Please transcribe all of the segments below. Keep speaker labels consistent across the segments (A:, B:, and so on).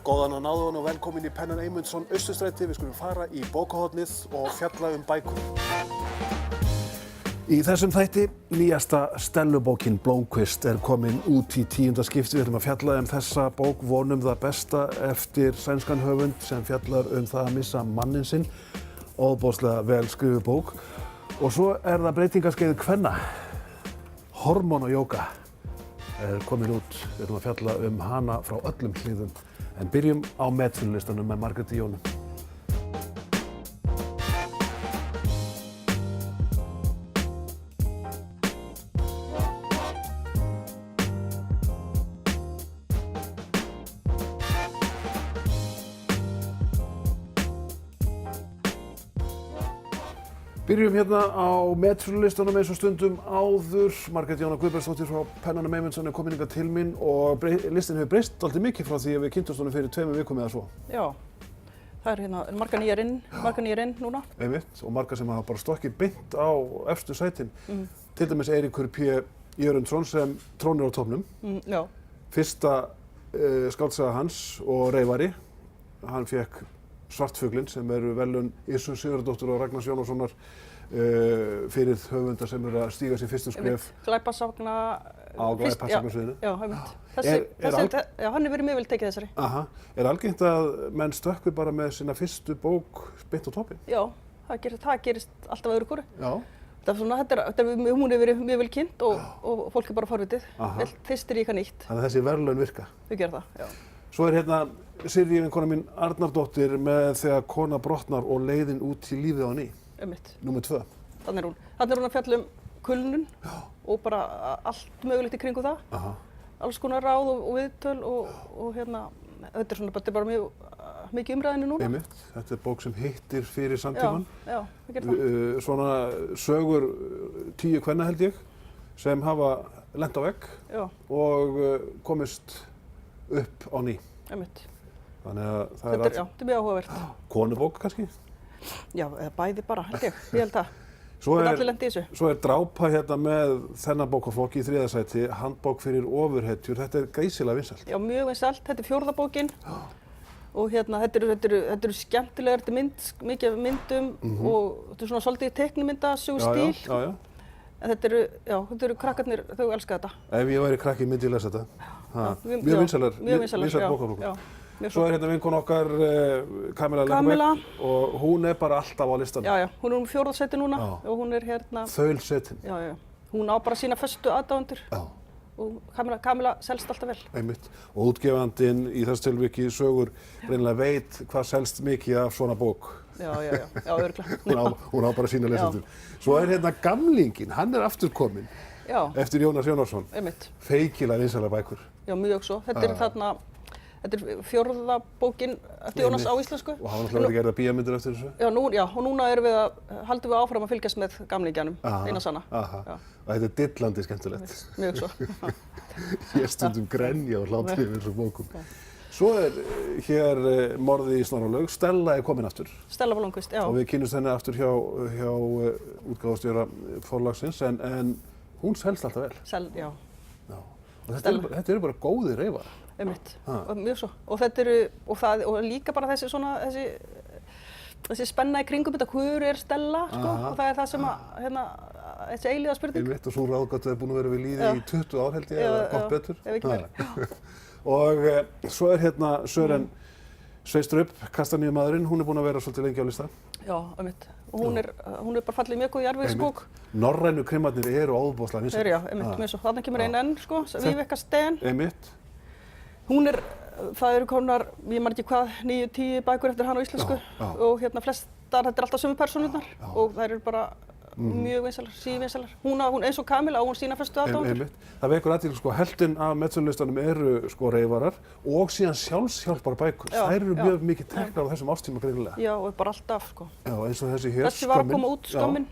A: Góðan að náðun og velkomin í Pennan Eymundsson Austurstræti. Við skulum fara í bókahornið og fjalla bækur. Í þessum þætti, nýjasta Stellubókin Blómkvist komin út í 10. skipti. Við ætlum að fjalla þessa bók, vonum það besta, eftir sænskan höfund sem fjallar það að missa manninn sinn. Ofboðslega vel skrifuð bók. Og svo það breytingarskeið kvenna. Hormón og jóga komin út. Við ætlum að fjalla hana frá öllum hliðum. En byrjum á metsölulistanum með Margréti Jónu. Byrjum hérna á metsölulistanum eins og stundum áður. Margrét Jóna Guðbergsdóttir frá Pennanum Eymundsson komin hingað til mín og listin hefur breyst dálítið mikið frá því að við kynntumst honum fyrir 2 vikum eða svo. Já, það hérna margar nýjar inn núna. Einmitt, og margar sem hafa bara stokkið beint á efstu sætin. Til dæmis Eiríkur P. Jörundsson sem trónir á topnum. Já. Fyrsta skáldsaga hans og reyfari. Hann fékk Svartfuglinn sem verðlaun Yrsu Sigurðardóttur og Ragnars Jónassonar fyrir höfundar sem að stíga sín fyrstu skref. Glæpasagna á glæpasagnasviðinu. Já, einmitt. Hann hefur verið mjög vel tekið þessari. Aha. Algengt að menn stökkvi bara með sína fyrstu bók beint á toppinn? Já, það gerist alltaf öðru hvoru. Já. Hún hefur verið mjög vel kynnt og fólk bara forvitið. Fyrstir í eitthvað nýtt. Þannig að þessi verðlaun virka? Þau gera það, já. Svo hérna Sirrý vinkona mín Arnardóttir með Þegar kona brotnar og leiðin út í lífið á ný. Einmitt. Númer 2. Þannig er hún að fjalla kulnun og bara allt mögulegt í kringum það. Aha. Alls konar ráð og viðtöl og hérna, þetta bara mjög mikið umræðinu núna. Einmitt. Þetta bók sem hittir fyrir samtíman. Já, það gerir það. Svona sögur 10 kvenna held ég sem hafa lent á vegg og komist upp á ný. Einmitt. Þannig að það þetta er mjög áhugavert. Konubók kannski? Já, bæði bara, held ég held það. Allir lent í þessu. Svo Drápa hérna með þennan bókaflokk í 3. sæti, handbók fyrir ofurhetjur. Þetta geysilega vinsælt. Já, mjög vinsælt. Þetta 4. bókin. Og hérna, þetta eru skemmtilegar, þetta mikið myndum og þetta svona svolítið teiknimyndasögustíl. Já. En þetta eru krakkarnir, þau elska þetta. Ef ég væri krakki myndi ég lesa þetta. Mjög vinsælar bókaflokkur. Svo hérna vinkona okkar Kamilla Lenneberg og hún bara alltaf á listanum. Já, hún er 4. sæti núna og hún er hérna þaulsetin. Já. Hún á bara sína föstu aðdáendur. Já. Og Kamilla selst alltaf vel. Einmitt. Og útgefandinn í þessu tilviki sögur greinilega veit hvað selst mikið af svona bók. Já, örugglega. Hún á bara sína lesendur. Svo hérna gamlinginn, hann aftur kominn. Já. Eftir Jónas Jónasson. Einmitt. Feikilega vinsælar bækur. Já, mjög svo. Þetta er 4. bókin eftir Jónas á íslensku. Og hafa náttúrulega verið gerðar bíómyndir eftir þessu? Já, og núna haldum við áfram að fylgjast með gamlingjanum, eina sanna. Aha. Og þetta er dillandi skemmtilegt. Mjög svo. Ég stundum grenja og hlátri yfir þessum bókum. Svo hér Morðið í Snorralaug. Stella komin aftur. Stella Blómkvist, já. Og við kynnumst henni aftur hjá útgáfustjóra Forlagsins, en hún selst alltaf vel. Já. Og þetta eru bara góðir reyfar. Einmitt, mjög svo. Og líka bara þessi spenna í kringum þetta, hver Stella, sko, og það það sem þessi eilíða spurning. Einmitt, og svo ráðgátt búin að vera við líði í 20 ár held ég, eða gott betur. Ef ekki meira. Og svo hérna Sören Sveistrup, Kastaníumaðurinn, hún búin að vera svolítið lengi á lista. Já, einmitt. Og hún bara fallið mjög góð í jarðvegsbók. Norrænu krimarnir eru ofboðslega vinsælir. Já, einmitt, mjög svo. Þarna kemur ein sko, Vibeke Steen. Einmitt. Það eru komnar, ég man ekki hvað, 9-10 bækur eftir hann á íslensku og hérna flestar, þetta alltaf sömu persónurnar og þær eru bara mjög vinsælar, sívinsælar. Hún eins og Kamilla á hún sína fyrstu aðdáendur. Það vekur athygli, sko, helftin af metsölulistanum eru sko reyfarar og síðan sjálfshjálpar bækur. Þær eru mjög mikið teknar á þessum ástíma greinilega. Já, og bara alltaf, sko. Já, eins og þessi hér, Þessi var að koma út, Skömmin,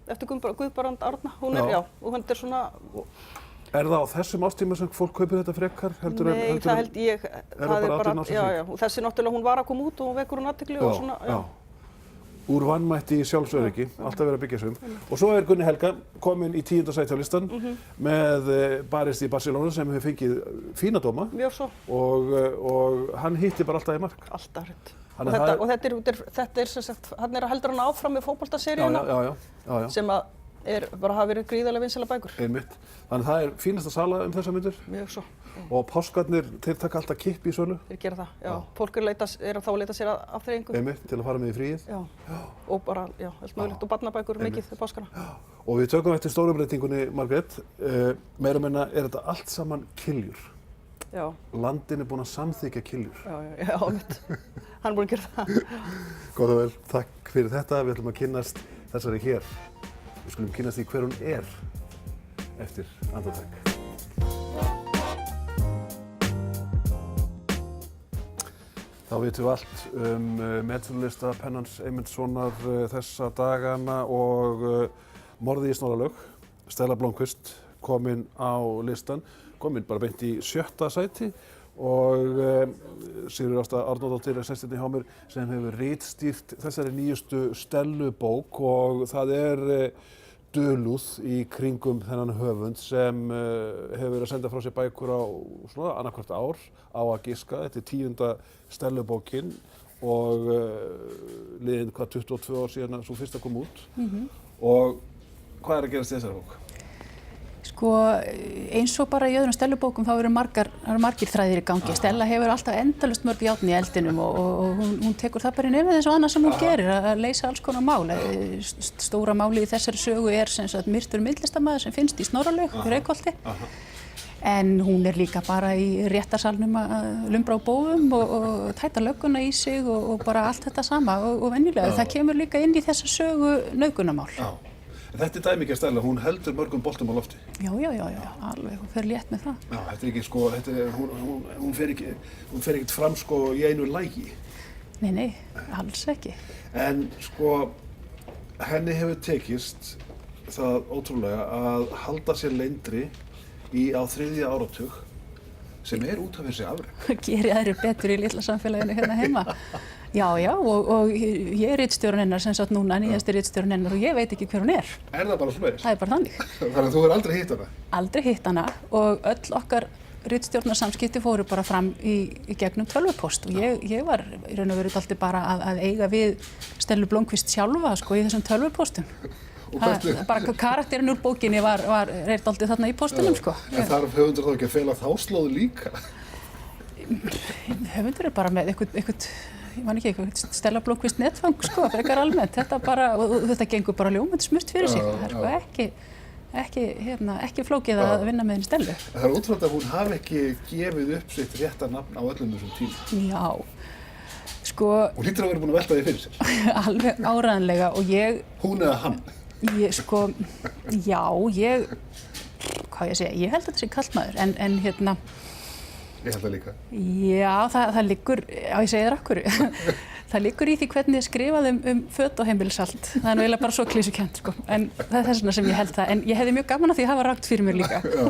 A: eftir Guðbrand Árna. Hún já, og hún svona... það á þessum ástíma sem fólk kaupir þetta frekar? Nei, það held ég, það bara, já, og þessi náttúrulega hún var að koma út og hún vekur hún athygli og svona, já. Úr vanmætti í sjálfsöryggi, alltaf verið að byggja sig Og svo Gunni Helga komin í 10. sæti á listan með barist í Barcelona sem hefur fengið fína dóma.
B: Mjög svo.
A: Og hann hitti bara alltaf í mark.
B: Alltaf hreint. Og þetta sem sagt, hann að heldur hann áfram með fótboltaseríuna sem að bara hafa verið gríðarlega vinsælar bækur.
A: Einmitt. Þannig það fínasta sala þessar myndir.
B: Mjög svo.
A: Og páskarnir, þeir taka alltaf kipp í sölu.
B: Þeir gera það, já. Fólk þá að leita sér að afþreyingu.
A: Einmitt, til að fara með í fríið.
B: Já. Og bara, allt mögulegt og barnabækur mikið til páskana.
A: Og við tökum eftir stórubreytingunni, Margrét. Meira meina þetta allt saman kiljur.
B: Já.
A: Landin búinn að samþykkja kiljur.
B: Já, mitt. Hann búinn að gera það.
A: Góð og vel, takk fyrir þetta. Við ætlum að kynnast þessari hér. Við skulum kynnast því hver hún eftir andartak. Þá vitum við allt meðsölulista Pennans Eymundssonar þessa dagana og morðið í Snorralaug. Stella Blómkvist komin á listan, komin bara beint í 7. sæti og Sigríður Ásta Árnadóttir sestirni hjá mér sem hefur ritstýrt þessari nýjustu Stellu bók og það dulúð í kringum þennan höfund sem hefur verið að senda frá sér bækur á svona annarkvart ár á að giska. Þetta 10. Stellubókin og liðin 22 ár síðan svo fyrsta kom út. Og hvað að gerast í þessari bók?
C: Sko, eins og bara í öðrum Stellubókum þá eru margir þræðir í gangi. Stella hefur alltaf endalaust mörg járn í eldinum og hún tekur það bara í nefið eins og annað sem hún gerir, að leysa alls konar mál. Stóra málið í þessari sögu sem sagt myrtur myndlistarmaður sem finnst í Snorralaug, í Reykholti. En hún líka bara í réttarsalnum að lumbra á bófum og tæta lögguna í sig og bara allt þetta sama og venjulega. Það kemur líka inn í þessa sögu nauðgunarmál.
A: Þetta dæmigerð Stella, hún heldur mörgum boltum á lofti.
C: Já, alveg, hún fer létt með það.
A: Já, þetta ekki sko, hún fer ekkert fram sko í einu lagi.
C: Nei, alls ekki.
A: En sko, henni hefur tekist það ótrúlega að halda sér leyndri á 3. áratug sem út af þessi afrek.
C: Geri aðrir betur í litla samfélaginu hérna heima. Já, og ég ritstjórinn hennar sem sagt núna, nýjasti ritstjórinn hennar og ég veit ekki hver hún er.
A: Það bara svoleiðis?
C: Það bara þannig.
A: Þannig að þú hefur aldrei hitt hana?
C: Aldrei hitt hana og öll okkar ritstjórnarsamskipti fóru bara fram í gegnum tölvupóst og ég var í raun og veru dálítið bara að eiga við Stellu Blómkvist sjálfa sko í þessum tölvupóstum. Bara karakterinn úr bókinni var dálítið þarna í póstunum sko.
A: En þarf höfundur þá ekki að fela þá slóðu líka?
C: Höfundur bara með eitthvað ég man ekki eitthvað Stella Blómkvist netfang sko, frekar almennt. Þetta gengur bara ljómandi smurt fyrir sig. Það ekki flókið að vinna með henni Stellu.
A: Það ótrúlegt að hún hafi ekki gefið upp sitt rétta nafn á öllum þessum tíma.
C: Já, sko...
A: Hún hlýtur að vera búin að velta því fyrir sér.
C: Alveg áreiðanlega og ég...
A: Hún eða hann?
C: Hvað ég segja, ég held að þetta sé karlmaður, en hérna...
A: Ég held það líka.
C: Já, það liggur, ég segi þér af hverju. Það liggur í því hvernig ég skrifaði föt og heimilishald. Það eiginlega bara svo klísukennt, sko. En það þess vegna sem ég held það. En ég hefði mjög gaman að því að hafa rakt fyrir mér líka.
A: Já.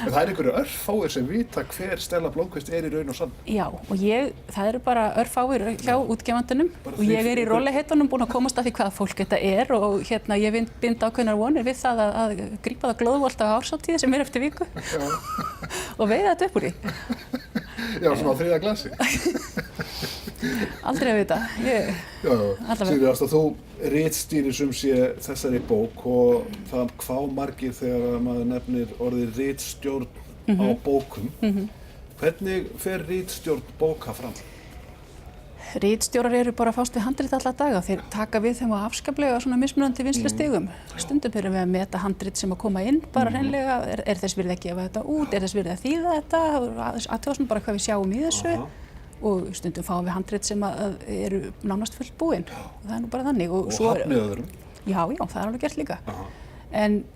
A: En það einhverju örfáir sem vita hver Stella Blómkvist í raun og sann.
C: Já, og það eru bara örfáir hjá útgefandunum og ég í rólegheitunum búin að komast að því hvað fólk þetta og hérna ég bind ákveðnar vonir við það að grípa það glóðvolt á árshátíð sem eftir viku og veiða þetta upp úr því.
A: Já, svona á 3. glasi.
C: Aldrei að vita.
A: Sigríður Ásta, þú ritstýrir þessari bók og það hvað margir þegar maður nefnir orðið ritstjórn á bókum. Hvernig fer ritstjórn bóka fram?
C: Ritstjórar eru bara að fást við handrit alla daga. Þeir taka við þeim á afskaplega svona mismunandi vinnslustigum. Stundum erum við að meta handrit sem að koma inn bara hreinlega. Er þess virði að gefa þetta út? Er þess virði að þýða þetta? Athuga svona bara hvað við sjáum í þessu. Og stundum fáum við handrit sem eru nánast fullt búin. Það nú bara þannig.
A: Og hafnið öðrum? Já,
C: það alveg gert líka. En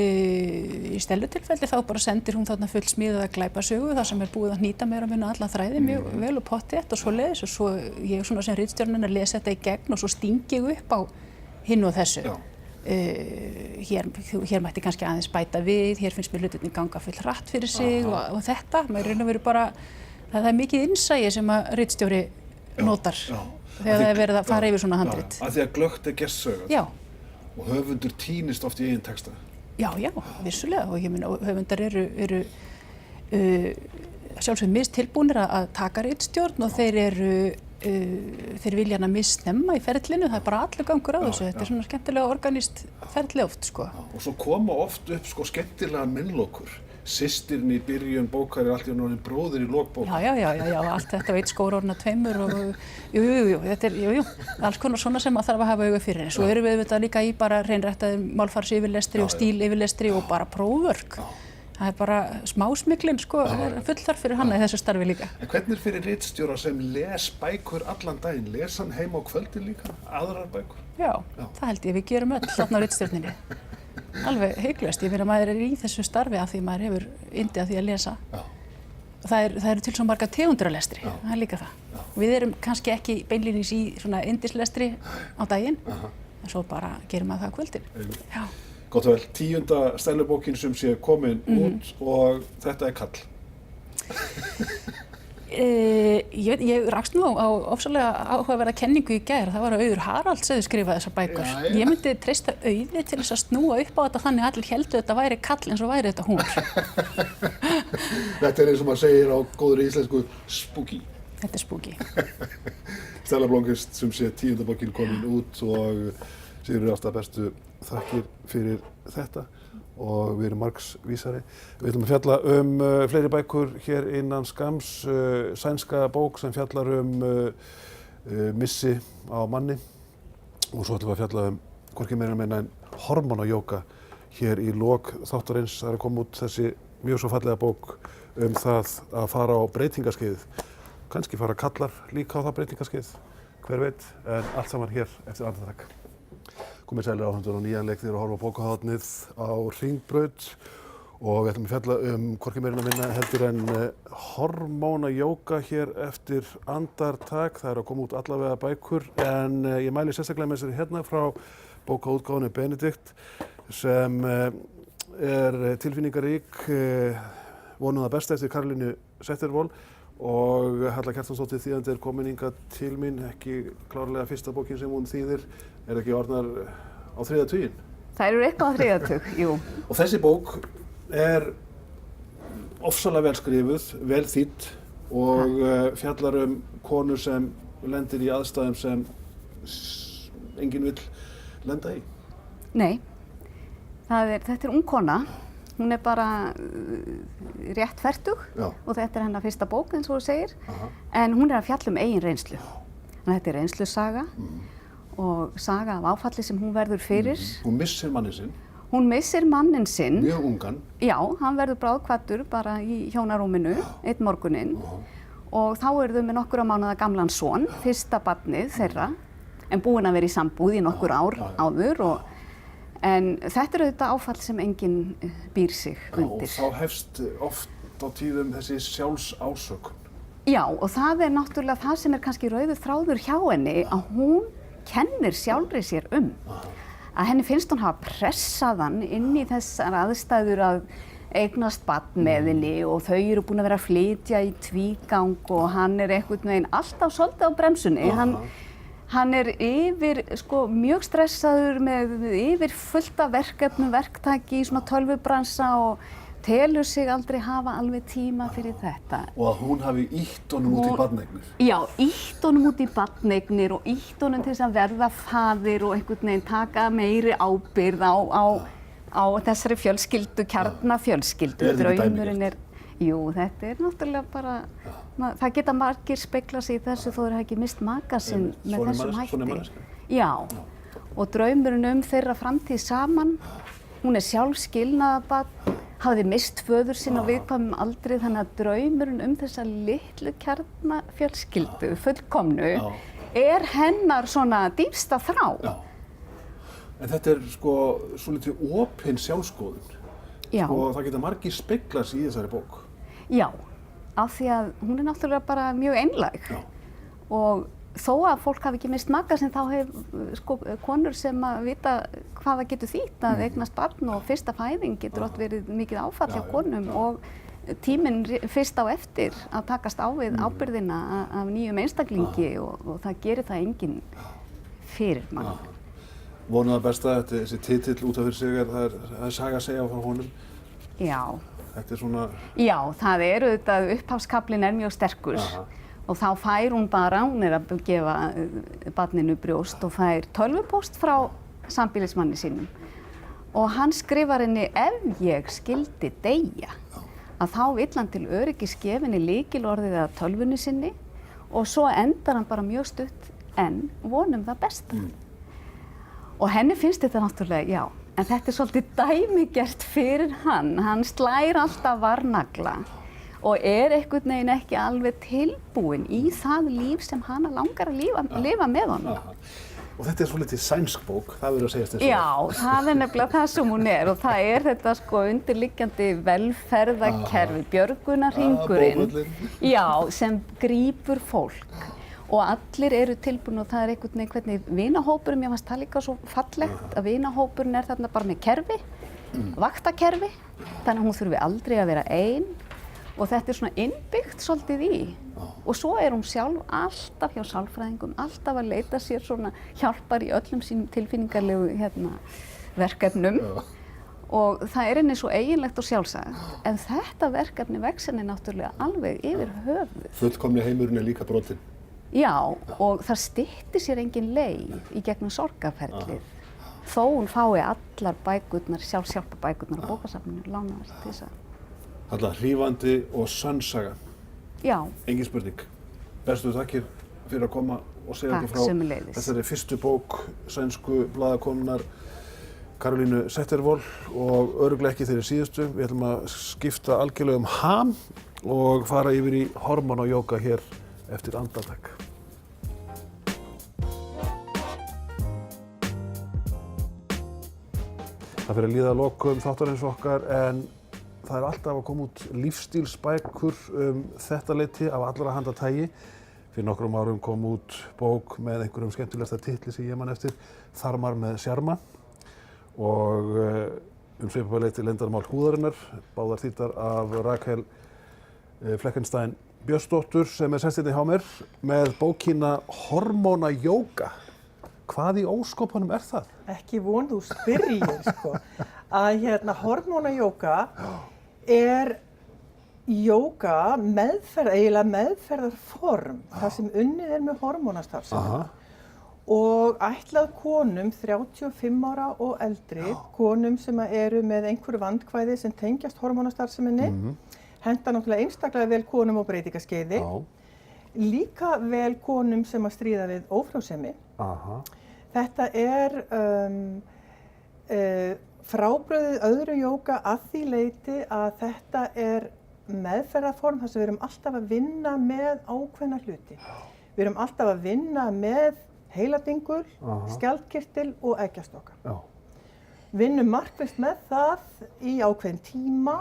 C: í Stellutilfelli þá bara sendir hún þarna full smíðaða glæpasögu þar sem búið að hnýta meira og minna alla þræði mjög vel og pottþétt og svoleiðis og svo ég svona sem ritstjórnin að lesa þetta í gegn og svo stingi ég upp á hinn og þessu. Hér mætti kannski aðeins bæta við, hér finnst mér hlutirnir ganga full hratt fyrir sig og þetta. Maður raun og veru bara, það mikið innsæi sem að ritstjóri notar. þegar það verið að fara yfir svona handrit.
A: Af því að glöggt gestsögð.
C: Já.
A: Og höfundur týnist oft í eigin texta.
C: Já, vissulega og ég meina höfundar eru sjálfsögðu mistilbúnir að taka ritstjórn og þeir vilja hana missnemma í ferlinu, það bara allur gangur á þessu, þetta svona skemmtilega organist ferli oft, sko.
A: Og svo koma oft upp, skemmtilega minnlokur. Systirinn í byrjun bókar allt í orðin bróðir í lok bókar.
C: Já, allt þetta veit skóra orðina tveimur og þetta alls konar svona sem að þarf að hafa auga fyrir. Svo erum við auðvitað líka í bara hreinrættaðum málfarsyfirlestri og stílyfirlestri og bara prófvörk. Það bara smásmiklinn, sko, fullþarf fyrir hana í þessu starfi líka.
A: En hvernig fyrir ritstjóra sem les bækur allan daginn? Les hann heim á kvöldin líka? Aðrar bækur?
C: Já, það held ég, við gerum öll þarna á ritstjórninni. Alveg hygglust, ég meina maður í þessu starfi af því maður hefur yndi af því að lesa. Það eru til svo margar tegundir af lestri, það líka það. Við erum kannski ekki beinlínis í svona yndislestri á daginn, en svo bara gerum maður það á kvöldin. Já.
A: Gott og vel, 10. stælubókin sem sé komin út og þetta kall.
C: Ég rakst nú á ofsalega áhugaverða kenningu í gær, það var að Auður Haralds hefði skrifað þessar bækur. Ég myndi treysta Auði til þess að snúa upp á þetta þannig að allir héldu þetta væri kall eins og væri þetta hún.
A: Þetta eins og maður segir á góðri íslensku spooky.
C: Þetta spooky.
A: Stella Blómkvist sem sé 10. bókin komin út og Sigríður Ásta, bestu þakkir fyrir þetta og við erum margsvísari. Við ætlum að fjalla fleiri bækur hér innan skamms, sænska bók sem fjallar missi á manni og svo ætlum við að fjalla hvorki meira meina en hormónajóga hér í lok þáttarins. Það er að koma út þessi mjög svo fallega bók það að fara á breytingaskeið. Kannski fara kallar líka á það breytingaskeið, hver veit, en allt saman hér eftir andartak. Komið sælir áhundur á nýjan leik þegar að horfa á bókahotnið á Hringbraut og við ætlum að fjalla hvorki meira minna heldur en hormónajóga hér eftir andartak. Það er að koma út allavega bækur en ég mæli sérstaklega með þessari hérna frá bókaútgáfunni Benedikt sem tilfinningarík, vonum það besta eftir Karolínu Zettervold og Halla Kjartansdóttir þýðandi komin hingað til mín, ekki klárlega fyrsta bókin sem hún þýðir, ekki orðnar á 3. tuginn?
D: Það eru eitthvað á 3. tug, jú.
A: Og þessi bók ofsalega vel skrifuð, vel þýdd og fjallar konu sem lendir í aðstæðum sem enginn vill lenda í.
D: Nei, þetta er ung kona. Hún er bara rétt fertug og þetta er hennar fyrsta bók eins og þú segir. En hún er að fjalla eigin reynslu. Þetta er reynslusaga og saga af áfalli sem hún verður fyrir.
A: Hún missir manninn sinn.
D: Hún missir manninn sinn.
A: Mjög ungan.
D: Já, hann verður bráðkvaddur bara í hjónarúminu einn morguninn og þá eru þau með nokkurra mánaða gamlan son, fyrsta barnið þeirra, en búin að vera í sambúð í nokkur ár áður en þetta er auðvitað áfall sem enginn býr sig undir.
A: Og þá hefst oft á tíðum þessi sjálfsásökun.
D: Já, og það er náttúrulega það sem er kannski rauður þráður hjá henni að hún kennir sjálfri sér að henni finnst hún hafa pressað hann inn í þessar aðstæður að eignast barn með henni og þau eru búin að vera að flytja í tvígang og hann er einhvern veginn alltaf svolítið á bremsunni. Hann er mjög stressaður með yfir fullt af verkefnum, verktaki í svona tölvubransa og telur sig aldrei hafa alveg tíma fyrir þetta.
A: Og að hún hafi ýtt honum út í barneignir.
D: Já, ýtt honum út í barneignir og ýtt honum til þess að verða faðir og einhvern veginn taka meiri ábyrgð á þessari fjölskyldu, kjarnafjölskyldu. Draumurinn jú, þetta er náttúrulega bara, það geta margir speglað sig í þessu þó þeir hafa ekki mist maka sinn með þessum hætti. Já, og draumurinn þeirra framtíð saman, hún er sjálf skilnaðarbarn, hafði mist föður sinn á viðkvæmum aldri, þannig að draumurinn þessa litlu kjarnafjölskyldu, fullkomnu, er hennar svona dýpsta þrá.
A: Já. En þetta er svolítið opin sjálfskoðun. Það geta margir speglað sig í þessari bók.
D: Já, af því að hún er náttúrulega bara mjög einlæg. Og þó að fólk hafi ekki mist maka sinn þá konur sem að vita hvað það getur þýtt að eignast barn og fyrsta fæðing getur oft verið mikið áfall hjá konum og tíminn fyrst á eftir að takast á við ábyrgðina af nýjum einstaklingi og það gerir það enginn fyrir mann.
A: Vonum það besta, þessi titill út af fyrir sig það er saga að segja frá honum.
D: Já.
A: Þetta svona...
D: Já, það auðvitað, upphafskablinn mjög sterkur. Og þá fær hún bara, hún að gefa barninu brjóst og fær tölvupóst frá sambýlismanni sínum. Og hann skrifar henni, ef ég skyldi deyja, að þá vill hann til öryggis gefa henni lykilorðið að tölvunni sinni og svo endar hann bara mjög stutt en vonum það besta. Og henni finnst þetta náttúrulega, já, en þetta svolítið dæmigert fyrir hann slær alltaf varnagla og einhvern veginn ekki alveg tilbúinn í það líf sem hana langar að lifa með honum.
A: Og þetta svolítið sænsk bók, það verður að segjast eins og.
D: Já, það nefnilega það sem hún og það þetta undirliggjandi velferðarkerfi, björgunarhringurinn, já, sem grípur fólk. Og allir eru tilbúin og það einhvern veginn hvernig vinahópurinn, mér fannst það líka svo fallegt að vinahópurinn þarna bara með kerfi, vaktakerfi, þannig að hún þurfi aldrei að vera ein og þetta svona innbyggt svolítið í. Og svo hún sjálf alltaf hjá sálfræðingum, alltaf að leita sér svona hjálpar í öllum sínum tilfinningarlegu verkefnum. Og það henni svo eiginlegt og sjálfsagt, en þetta verkefni vex henni náttúrulega alveg yfir höfuð.
A: Fullkomni heimurinn líka brotinn.
D: Já, og það styttir sér engin leið í gegnum sorgarferlið. Þó hún fái allar bækurnar, sjálfshjálparbækurnar á bókasafninu, lánaðar til þess að.
A: Alltaf hrífandi og sannsaga.
D: Já.
A: Engin spurning. Bestu þakkir fyrir að koma og segja okkur frá þessari fyrstu bók sænsku blaðakonunnar Karolínu Zettervold og örugglega ekki þeirri síðustu. Við ætlum að skipta algjörlega ham og fara yfir í hormónajóga hér eftir andartak. Það fyrir að líða að lokum þáttarins okkar en það alltaf að koma út lífstílsbækur þetta leyti af allra handa tagi. Fyrir nokkrum árum kom út bók með einhverjum skemmtilegasta titli sem ég man eftir, Þarmar með sjarma og svipað leyti leyndarmál húðarinnar, báðar þýddar af Rakel Fleckenstein Björnsdóttur sem sest hérna hjá mér með bókina Hormónajóga. Hvað í óskopunum það?
E: Ekki von þú spyrjir sko. Að hormónajóga jóga eiginlega meðferðarform þar sem unnið með hormónastarfsemi. Og ætlað konum 35 ára og eldri, konum sem eru með einhverju vandkvæði sem tengjast hormónastarfseminni, henta náttúrulega einstaklega vel konum á breytingaskeiði, líka vel konum sem að stríða við ófrjósemi. Þetta frábrugðið öðru jóga að því leyti að þetta meðferðarform þar sem við erum alltaf að vinna með ákveðna hluti. Við erum alltaf að vinna með heiladingul, skjaldkirtil og eggjastokka. Vinnum markvisst með það í ákveðin tíma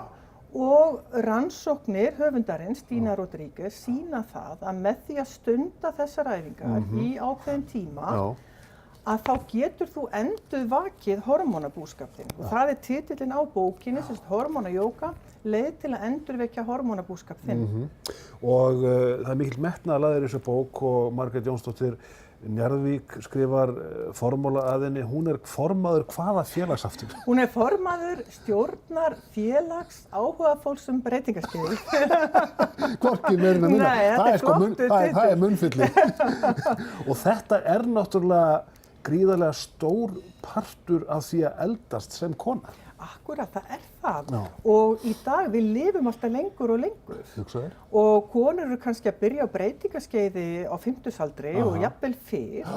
E: og rannsóknir höfundarins, Stína Rodríguez, sýna það að með því að stunda þessar æfingar í ákveðin tíma að þá getur þú endurvakið hormónabúskapinn. Og það titillinn á bókinni, sem hormónajóga, leið til að endurvekja hormónabúskap þinn.
A: Og það mikill metnaður lagður í þessu bók og Margrét Jónsdóttir Njarðvík skrifar formúla að henni. Hún formaður hvaða félags aftur?
E: Hún formaður stjórnar félags áhugafólks breytingaskeiði.
A: Hvorki meira en minna. Það munnfylli. Og þetta náttúrulega gríðarlega stór partur af því að eldast sem kona.
E: Akkúrat, það það. No. Og í dag við lifum alltaf lengur og lengur. Og konur eru kannski að byrja á breytingaskeiði á 50-aldri og jafnvel fyrr.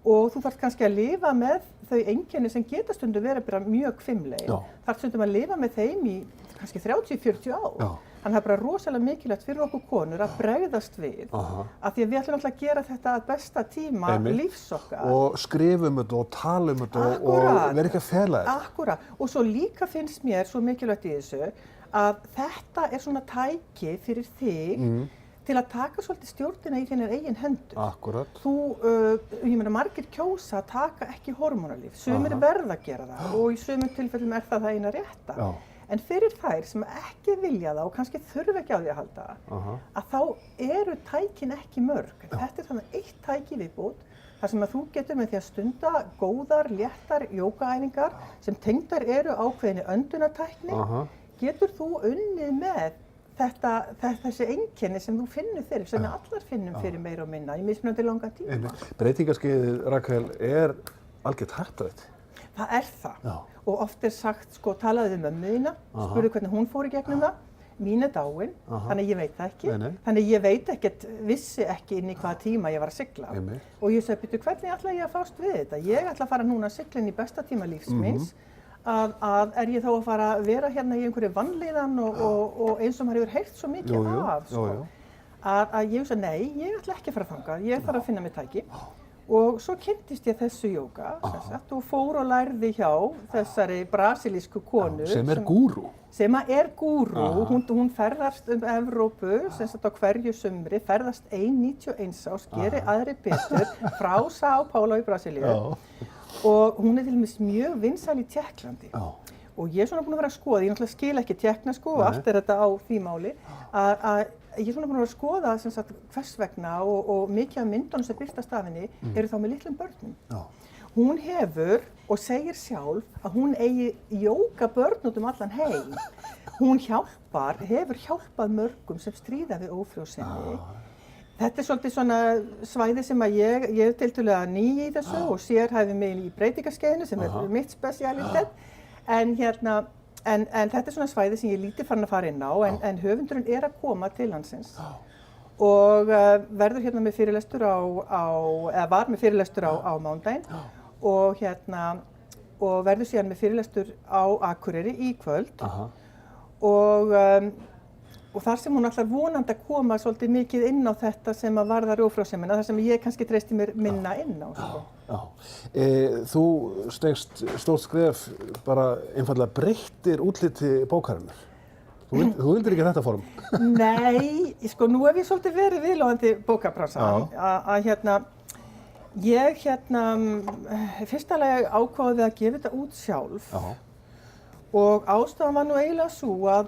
E: Og þú þarf kannski að lifa með þau einkenni sem geta stundum verið bara mjög hvimleið. Þarf stundum að lifa með þeim í kannski 30-40 ár. Þannig það bara rosalega mikilvægt fyrir okkur konur að bregðast við. Af því að við ætlum alltaf að gera þetta að besta tíma lífs okkar. Og
A: skrifum þetta og talum þetta og vera ekki að fela þetta.
E: Akkúrat. Og svo líka finnst mér svo mikilvægt í þessu að þetta svona tæki fyrir þig til að taka svolítið stjórnina í þínar eigin hendur.
A: Akkúrat.
E: Ég meina, margir kjósa að taka ekki hormónalíf. Sumir verða að gera það og í sumum tilfellum það eina rétta. En fyrir þær sem ekki vilja það og kannski þurfa ekki á því að halda, að þá eru tækin ekki mörg. Þetta er þannig eitt tæki viðbót, þar sem að þú getur með því að stunda góðar, léttar jógaæfingar sem tengdar eru ákveðinni öndunartækni, getur þú unnið með þessi einkenni sem þú finnur fyrir, sem við allar finnum fyrir meira og minna í mismunandi langan tíma.
A: Breytingaskeiðið, Rakel, er algjört hættulegt.
E: Það er það. Og oft er sagt, sko, talaðu við mömmu þína, spurðu hvernig hún fór í gegnum það. Mín er dáin, þannig ég veit það ekki. Þannig ég veit ekkert, vissi ekki inn í hvaða tíma ég var að sigla. Og ég segi, byrju, hvernig ætla ég að fást við þetta? Ég ætla að fara núna að sigla inn í besta tíma lífs míns. Að er ég þá að fara að vera hérna í einhverju vanlíðan og eins og maður hefur heyrt svo mikið af, sko. Að ég hugsa, nei, ég ætla ekki að fara þangað, ég þarf að finna mér tæki. Og svo kynntist ég þessu jóga, og fór og lærði hjá þessari brasilísku konu.
A: Sem er gúrú.
E: Sem er gúrú, hún ferðast Evrópu, sem sagt á hverju sumri, ferðast 91 árs, gerir aðri betur, frá São Paulo í Brasilíu. Og hún er til dæmis mjög vinsæl í Tékklandi. Og ég er svona búin að vera að skoða, ég náttúrulega skil ekki tékknesku og allt er þetta á því máli, að ég er svona búin að vera að skoða sem sagt hvers vegna og mikið af myndunum sem birtast af henni eru þá með litlum börnum. Hún hefur og segir sjálf að hún eigi jógabörn út allan heim. Hún hefur hjálpað mörgum sem stríða við ófrjósemi. Þetta er svolítið svona svæði sem að ég er tiltölulega ný í þessu og sérhæfi mig í breytingaskeiðinu sem er mitt spesialitet. En þetta er svona svæði sem ég er lítið farin að fara inn á, en höfundurinn er að koma til landsins. Og verður hérna með fyrirlestur eða var með fyrirlestur á mánudaginn og verður síðan með fyrirlestur á Akureyri í kvöld. Og þar sem hún ætlar vonandi að koma svolítið mikið inn á þetta sem að varðar ófrjósemina, þar sem ég kannski treysti mér minna inn á.
A: Þú stegst stórt skref, bara einfaldlega breyttir útliti bókarinnar. Þú vildir ekki þetta form?
E: Nei, sko nú hef ég svolítið verið viðlóðandi bókabransan. Ég fyrsta lagi ákváði að gefa þetta út sjálf. Og ástæðan var nú eiginlega svo að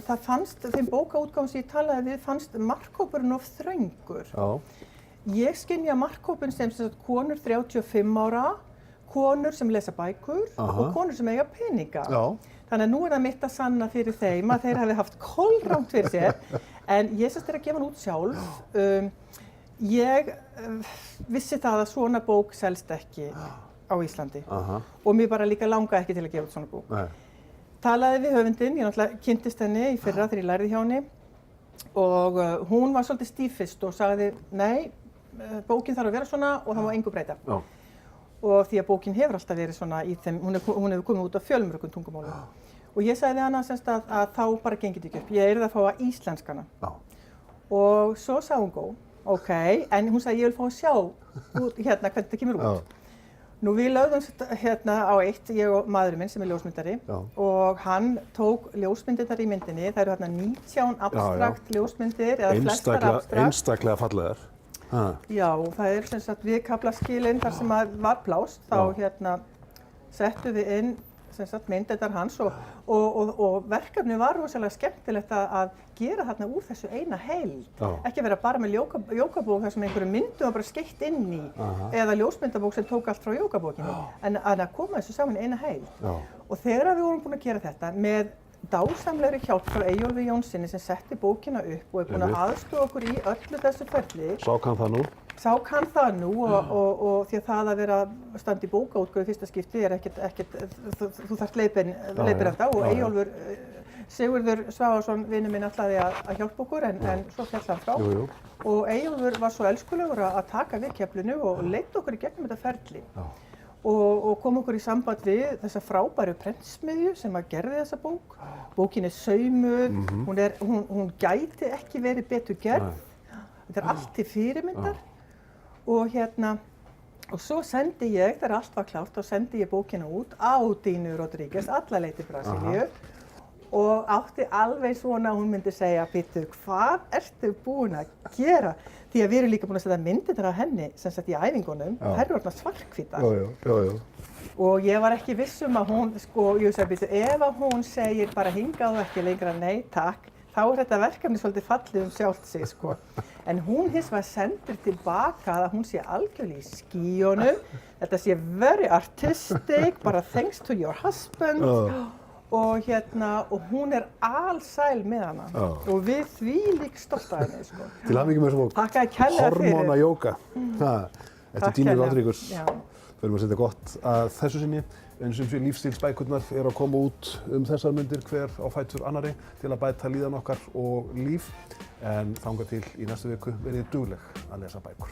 E: það fannst, þeim bókaútgáfum sem ég talaði við, fannst markhópurinn of þröngur. Ég skynja markhópinn sem konur 35 ára, konur sem lesa bækur og konur sem eiga peninga. Þannig að nú er það mitt að sanna fyrir þeim að þeir hafi haft kolrangt fyrir sér. En ég er að gefa hann út sjálf. Ég vissi það að svona bók selst ekki á Íslandi og mér bara líka langaði ekki til að gefa út svona bók. Talaði við höfundinn, ég náttúrulega kynntist henni í fyrra þegar ég lærði hjá henni og hún var svolítið stíf fyrst og sagði nei, bókin þarf að vera svona og það má engu breyta. Og því að bókin hefur alltaf verið svona í þeim, hún hefur komið út á fjölmörgum tungumálum. Og ég sagði við hana að þá bara gengið ekki upp, ég yrði að fá að íslenskana. Og svo sagði hún góð, ok, en hún sagði ég vil fá að sjá hvernig þetta kemur út. Nú við lögðumst hérna á eitt, ég og maðurinn minn sem er ljósmyndari og hann tók ljósmyndirnar í myndinni, það eru hérna 19 abstrakt ljósmyndir eða flestar abstrakt.
A: Einstaklega fallegar.
E: Já, það er sem sagt við kaflaskilin þar sem var pláss, þá settum við inn sem sagt myndirnar hans og verkefni var rosalega skemmtilegt að gera þarna úr þessu eina heild. Ekki vera bara með jógabók þar sem einhverju myndum var bara skeytt inn í eða ljósmyndabók sem tók allt frá jógabókinni, en að koma þessu saman í eina heild. Og þegar við vorum búin að gera þetta með dásamlegri hjálp frá Eyjólfi Jónsssyni sem setti bókina upp og er búin að aðstoða okkur í öllu þessu ferli.
A: Sá kann það nú?
E: Sá kann það nú og því að það að vera standi í bókaútgáfu í fyrsta skipti er ekkert, þú þarft leiðbeinanda og Eyjólfur Sigurður Svavarsson, vinur minn, ætlaði að hjálpa okkur en svo féll hann frá. Og Eyjólfur var svo elskulegur að taka við keflinu og leiddi okkur í gegnum þetta ferli. Og kom okkur í samband við þessa frábæru prentsmiðju sem að gerði þessa bók. Bókin er saumuð, hún gæti ekki verið betur gerð. Þetta er allt til fyrirmyndar. Og svo sendi ég, þegar allt var klárt, þá sendi ég bókina út á Dínu Rodríguez, alla leið til Brasilíu. og átti alveg svona að hún myndi segja, býttu, hvað ertu búin að gera? Því að við erum líka búin að setja myndirnar af henni sem sagt í æfingunum, þær eru orðnar svarthvítar. Og ég var ekki viss að hún, sko, ég sagði, býttu, ef að hún segir bara hingað og ekki lengra nei takk, þá þetta verkefni svolítið fallið sjálft sig, sko. En hún hins vegar sendir tilbaka að hún sé algjörlega í skýjunum, þetta sé very artistic, bara thanks to your husband. Og hún alsæl með hana og við þvílík stolt af henni, sko.
A: Til hamingju með þessa bók.
E: Þakkaði kærlega fyrir.
A: Hormónajóga. Eftir Dínu Rodríguez. Förum að setja gott að þessu sinni. Eins og lífstílsbækurnar eru að koma út þessar myndir hver á fætur annarri til að bæta líðan okkar og líf. En þangað til í næstu viku verið dugleg að lesa bækur.